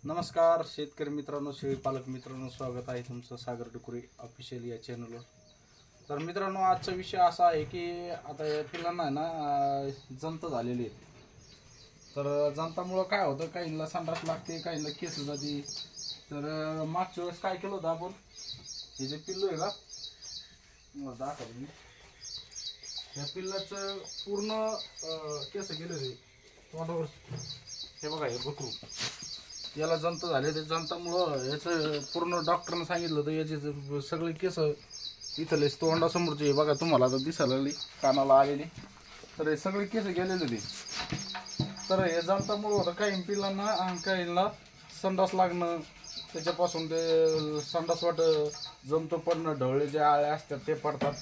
नमस्कार शेतकरी मित्रांनो, शेळी पालक मित्रांनो, स्वागत आहे तुमचं सागर डुकरे ऑफिशियल या चॅनलवर। तर मित्रांनो, आजचा विषय असा आहे की आता या पिल्लांना आहे ना जंत झालेली आहे। तर जंतामुळे काय होतं, काहींना संडास लागते, काहींना केस जाते। तर मागच्या वेळेस काय केलं होतं आपण, हे जे पिल्लू आहे का मला दाखवलं मी, या पिल्लाचं पूर्ण केस गेले होते तोंडावर। हे बघा, हे बकरू याला जंत झाले। ते जंतामुळं याचं पूर्ण डॉक्टरने सांगितलं होतं याचे सगळे केस इथले तोंडासमोरचे बघा, तुम्हाला आता दिसायला लागली कानाला आलेली, तर हे सगळे केस गेलेले होते। तर हे जंतामुळं होतं काही पिल्लांना आणि काहींना संडास लागणं, त्याच्यापासून ते संडास वाट जंत पडणं, ढवळे जे आळे असतात ते पडतात।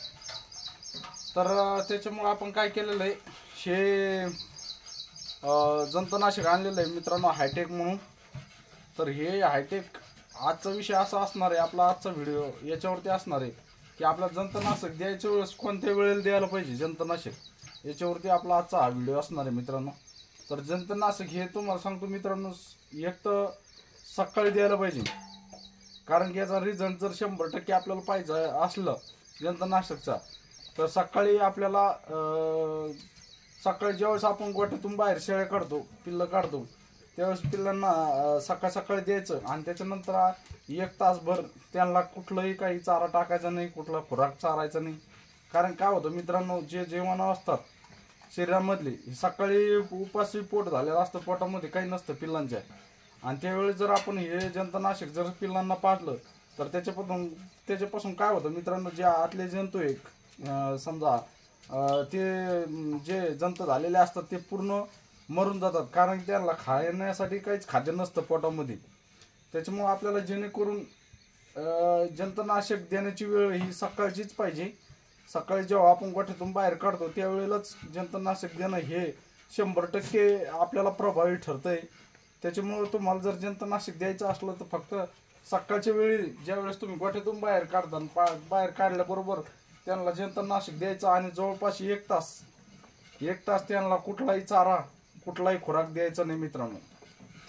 तर त्याच्यामुळं आपण काय केलेलं आहे, हे जंतनाशक आणलेलं आहे मित्रांनो, हायटेक म्हणून। तर हे हायटेक आजचा विषय असा असणार आहे, आपला आजचा व्हिडिओ याच्यावरती असणार आहे की आपला जंतनाशक द्यायच्या वेळेस कोणत्या वेळेला द्यायला पाहिजे जंतनाशक, याच्यावरती आपला आजचा हा व्हिडिओ असणार आहे मित्रांनो। तर जंतनाशक हे तुम्हाला सांगतो मित्रांनो, एक तर सकाळी द्यायला पाहिजे, कारण की याचा रिझल्ट जर 100% आपल्याला पाहिजे असलं जंतनाशकचा, तर सकाळी आपल्याला सकाळी ज्यावेळेस आपण गोठ्यातून बाहेर शेळ्या काढतो, पिल्लं काढतो, त्यावेळेस पिल्लांना सकाळी द्यायचं। आणि त्याच्यानंतर 1 तासभर त्यांना कुठलंही काही चारा टाकायचा नाही, कुठला खुराक चारायचा नाही। कारण काय होतं मित्रांनो, जे जेवण असतात शरीरामधले सकाळी उपाशी पोट झालेलं असतं, पोटामध्ये काही नसतं पिल्लांच्या, आणि त्यावेळेस जर आपण हे जंतनाशक जर पिल्लांना पाजलं तर त्याच्यापासून काय होतं मित्रांनो, जे आतले जंतू एक समजा ते जे जंत झालेले असतात ते पूर्ण मरून जातात, कारण त्यांना खाण्यासाठी काहीच खाद्य नसतं पोटामध्ये। त्याच्यामुळे आपल्याला जेणेकरून जंतनाशक देण्याची वेळ ही सकाळचीच पाहिजे। सकाळी जेव्हा आपण गोठ्यातून बाहेर काढतो त्यावेळेलाच जंतनाशक देणं हे 100% आपल्याला प्रभावी ठरतंय। त्याच्यामुळे तुम्हाला जर जंतनाशक द्यायचं असलं तर फक्त सकाळच्या वेळी ज्यावेळेस तुम्ही गोठ्यातून बाहेर काढता, बाहेर काढल्याबरोबर त्यांना जंतनाशक द्यायचं, आणि जवळपास 1 तास त्यांना कुठलाही चारा, कुठलाही खुराक द्यायचा नाही मित्रांनो।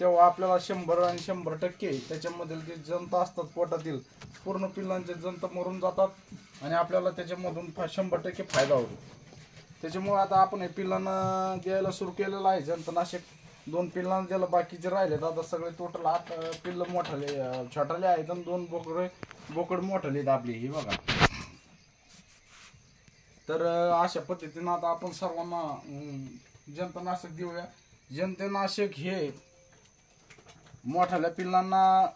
तेव्हा आपल्याला 100 आणि 100% त्याच्यामधील जे जंत असतात पोटातील पूर्ण पिल्लांचे जंत मरून जातात, आणि आपल्याला त्याच्यामधून 100% फायदा होतो। त्याच्यामुळे आता आपण हे पिल्लांना द्यायला सुरू केलेलं आहे जंतनाशक। 2 पिल्लांना दिलं, बाकीचे राहिलेत आता सगळे टोटल 8 पिल्लं मोठाले छोटाले आहेत, आणि 2 बोकड मोठाले आहेत आपली, हे बघा। तर अशा पद्धतीनं आता आपण सर्वांना जंतनाशक देऊया। जंतनाशक हे मोठ्याल्या पिल्लांना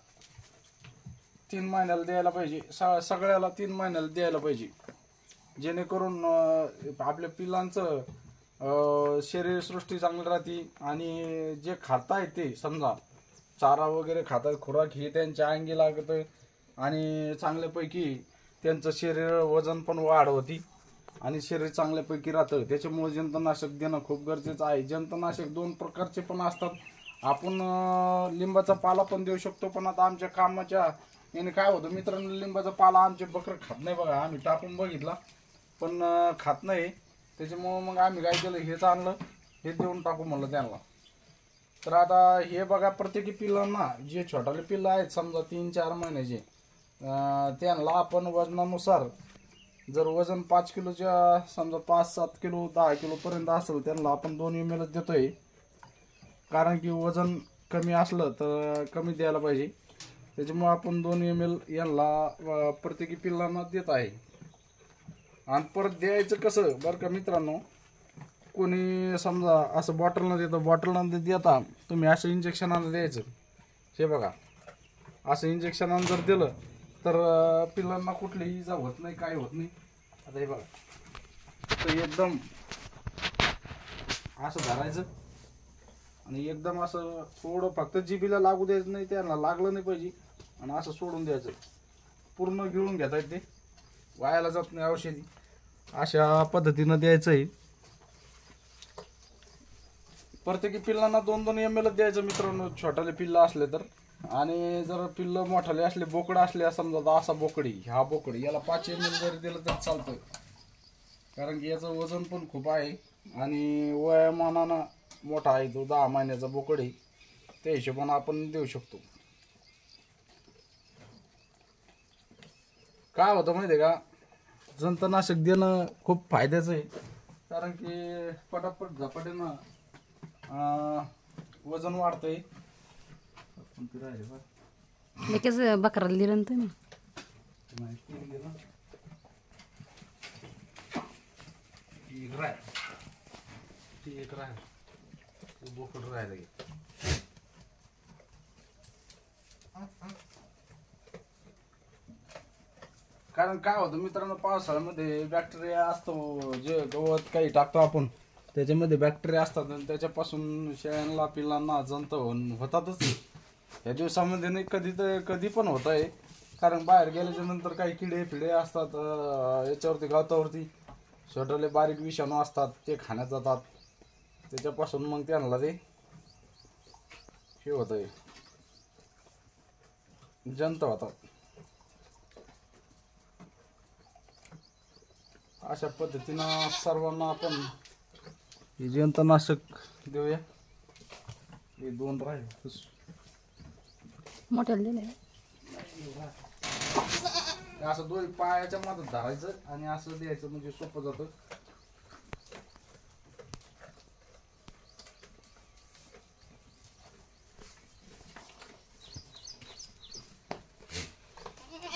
3 महिन्याला द्यायला पाहिजे, सगळ्याला 3 महिन्याला द्यायला पाहिजे, जेणेकरून आपल्या पिल्लांचं शरीरसृष्टी चांगली राहते, आणि जे खाताय ते समजा चारा वगैरे खातात, खुराक हे त्यांच्या अंगी लागत, आणि चांगल्यापैकी त्यांचं शरीर वजन पण वाढ होती, आणि शरीर चांगल्यापैकी राहतं। त्याच्यामुळे जंतनाशक देणं खूप गरजेचं आहे। जंतनाशक 2 प्रकारचे पण असतात, आपण लिंबाचा पाला पण देऊ शकतो, पण आता आमच्या कामाच्या याने काय होतं मित्रांनो, लिंबाचा पाला आमचे बकरं खात नाही बघा, आम्ही टाकून बघितला पण खात नाही। त्याच्यामुळे मग आम्ही काय केलं, हेच आणलं, हे देऊन टाकू म्हणलं त्यांना। तर आता हे बघा, प्रत्येकी पिल्लांना जे छोटाले पिल्लं आहेत समजा 3-4 महिन्याचे, त्यांना आपण वजनानुसार जर वजन 5 किलोच्या समजा 5-7 किलो 10 किलो पर्यंत असेल, त्यांना आपण 2 ml देतोय, कारण की वजन कमी असलं तर कमी द्यायला पाहिजे। त्याच्यामुळे आपण 2 ml यांना प्रत्येकी पिल्लांना देत आहे। आणि परत द्यायचं कसं बरं का मित्रांनो, कोणी समजा असं बॉटलनं देतं, बॉटलनं देता तुम्ही असं इंजेक्शनानं द्यायचं। हे बघा, असं इंजेक्शनानं जर दिलं तर पिल्लांना कुठलीही इजा होत नाही, काय होत नाही। आता हे बघा, तर एकदम असं धरायचं, आणि एकदम असं थोडं फक्त जिभेला लागू द्यायचं नाही, त्यांना लागलं नाही पाहिजे, आणि असं सोडून द्यायचं, पूर्ण गिळून घेता येते, वायाला जात नाही औषधी। अशा पद्धतीनं द्यायचं आहे। प्रत्येकी पिल्लांना 2-2 ml द्यायचं मित्रांनो, छोटाले पिल्लं असले तर। आणि जर पिल्लं मोठाले असले, बोकड असले समजा, असा बोकडी, हा बोकडी, याला 5 ml जरी दिलं तर चालतं, कारण की याचं वजन पण खूप आहे, आणि वयामानानं मोठा आहे तो, 10 महिन्याचा बोकड आहे, त्या हिशोबाने आपण देऊ शकतो। काय होतं माहिती आहे का, जंतनाशक देणं खूप फायद्याचं आहे. कारण की पटापट झपाट्यानं वजन वाढतंय. लगेच बकराला दिलं ना तुम्ही. बोकड राहिलं. कारण काय होतं मित्रांनो, पावसाळ्यामध्ये बॅक्टेरिया असतो. जे गवत काही टाकतो आपण त्याच्यामध्ये बॅक्टेरिया असतात आणि त्याच्यापासून शेळ्यांना पिल्लांना जंत होतातच. या दिवसामध्ये नाही, कधी पण होत आहे. कारण बाहेर गेल्याच्या नंतर काही किडे फिडे असतात याच्यावरती, गवतावरती छोटे बारीक विषाणू असतात, ते खाण्यात जातात. त्याच्यापासून मग त्यांना ते हे होत आहे, जंत होतात. अशा पद्धतीनं सर्वांना आपण हे जंतनाशक देऊया. हे 2 राहिले मोठ्याला दिलं. असं 2 पायाच्या मध्ये धरायचं आणि असं द्यायचं, म्हणजे सोपं जातं.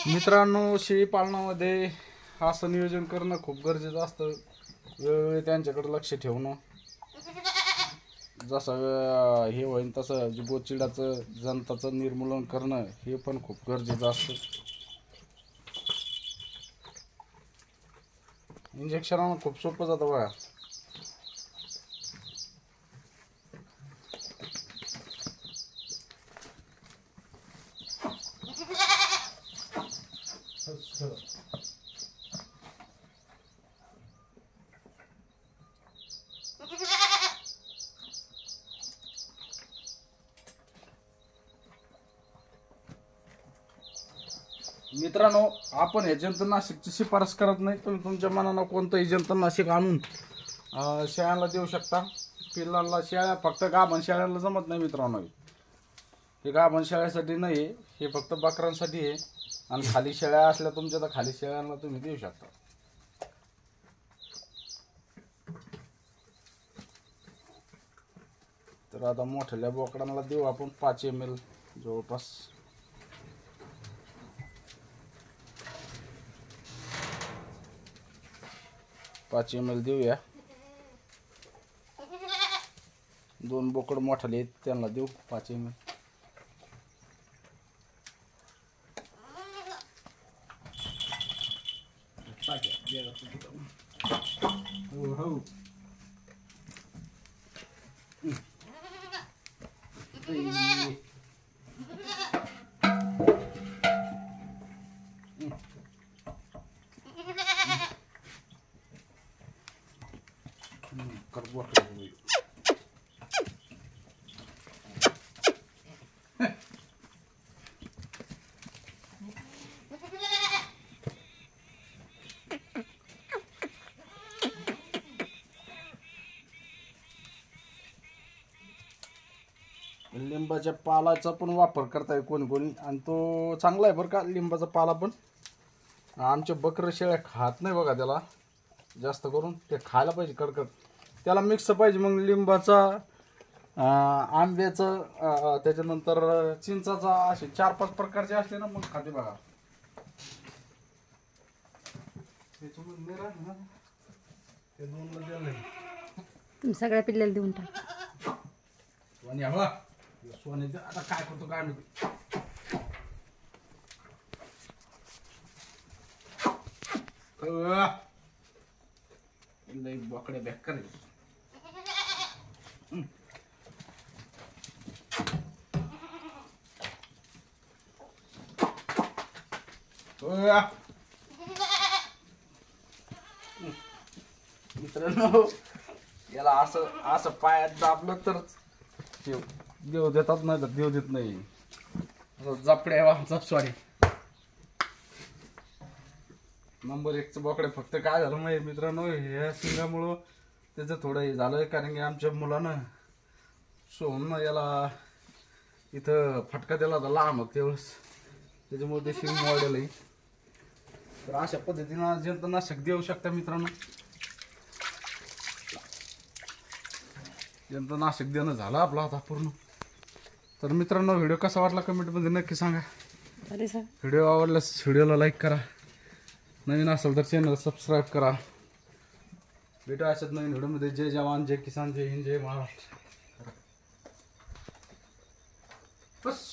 मित्रांनो, शेळी पालनामध्ये असं नियोजन करणं खूप गरजेचं असतं. वेळोवेळी त्यांच्याकडे लक्ष ठेवणं. जसं हे होईल तसं गोचिडाचं जंताचं निर्मूलन करणं हे पण खूप गरजेचं असतं. इंजेक्शनानं खूप सोपं जातं बघा. मित्रांनो, आपण हे जंतनाशकची शिफारस करत नाही. तुम्ही तुमच्या मनानं कोणतंही जंतनाशक आणून शेळ्यांना देऊ शकता. पिल्लांना शेळ्या फक्त गाभण शेळ्यांना जमत नाही मित्रांनो. हे गाभण शेळ्यासाठी नाही, हे फक्त बकरांसाठी आहे. आणि खाली शेळ्या असल्या तुमच्या तर खाली शेळ्यांना तुम्ही देऊ शकता. तर आता मोठ्या बोकडांना देऊ आपण 5 ml जवळपास. पाच ml देऊया. 2 बोकड मोठाले आहेत त्यांना देऊ 5 ml. हो. लिंबाच्या पालाचा पण वापर करताय कोणी कोणी, आणि तो चांगला आहे बरं का. लिंबाचा पाला पण आमच्या बकरं शेळ्या खात नाही बघा. त्याला जास्त करून ते खायला पाहिजे कडकड. त्याला मिक्स पाहिजे मग लिंबाचा, आंब्याचं, त्याच्यानंतर चिंचाचा, असे 4-5 प्रकारचे असले ना मग खाते बघा. सगळ्या पिल्ल्याला देऊन टाक. सोने आता काय करतो काय माहिती. लई बोकडे बेकार. मित्रांनो, याला असं असं पायात दाबलं तर देव देतात, नाही तर देव देत नाही. जपड्या आमचा सॉरी नंबर 1चं बोकडे. फक्त काय झालं माहिती मित्रांनो, ह्या शिंगामुळं त्याचं थोडं हे झालं. कारण की आमच्या मुलानं सोहून याला इथं फटका दिला होता लहान होतं तेवढंच, त्याच्यामुळे ते शिंग मोडेल. तर अशा पद्धतीनं जंतुनाशक देऊ शकता मित्रांनो. जंतुनाशक देणं झालं आपलं आता पूर्ण. तर मित्रांनो व्हिडिओ कसा वाटला कमेंटमध्ये नक्की सांगा. अरे सर व्हिडिओ आवडल्यास व्हिडिओला लाईक करा, नवीन असेल तर चॅनल सबस्क्राईब करा. भेटू अशाच नवीन व्हिडिओमध्ये. जय जवान, जय किसान, जय हिंद, जय महाराष्ट्र. बस